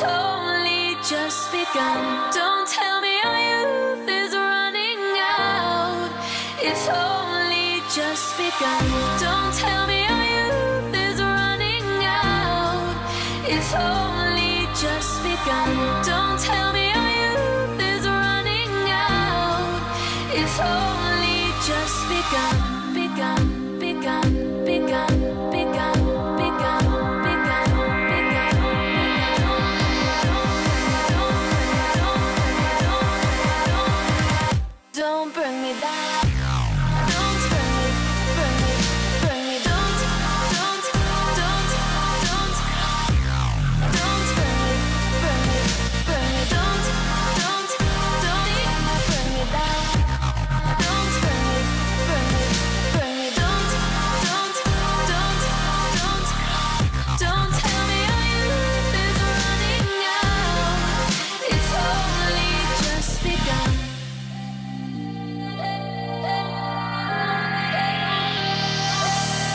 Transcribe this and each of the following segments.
It's only just begun. Don't tell me our youth is running out. It's only just begun. Don't tell me our youth is running out. It's only just begun. Don't tell me our youth is running out. It's only just begun, begun, begun, begun, begun, begun, begun, begun, begun. Don't bring me back. Don't bring me, bring me, bring me. Don't bring me, bring me, bring me. Don't bring me back. Don't bring me, bring me, bring me. Don't tell me our youth is running out. It's only just begun.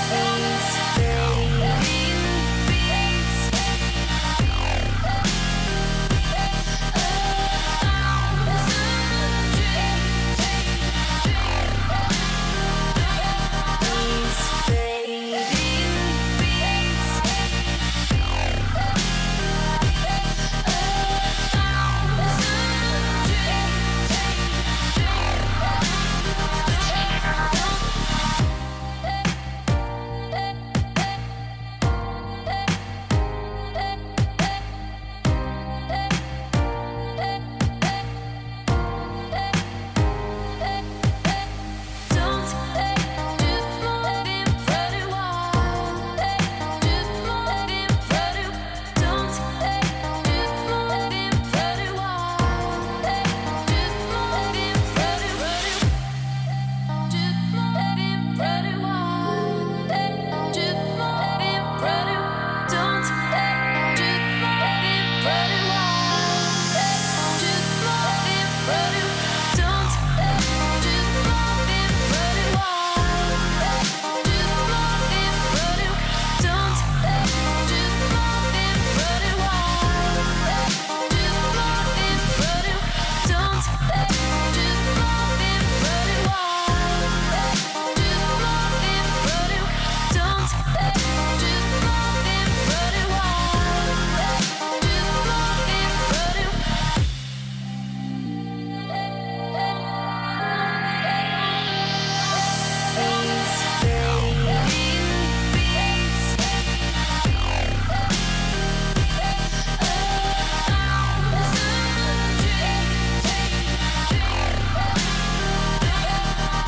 These fading beats.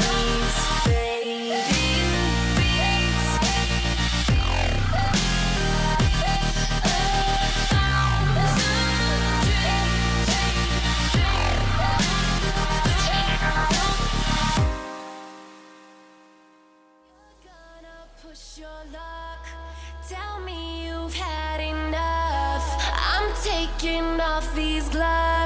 These fading beats. Push your luck. Tell me you've had enough. I'm taking off these gloves.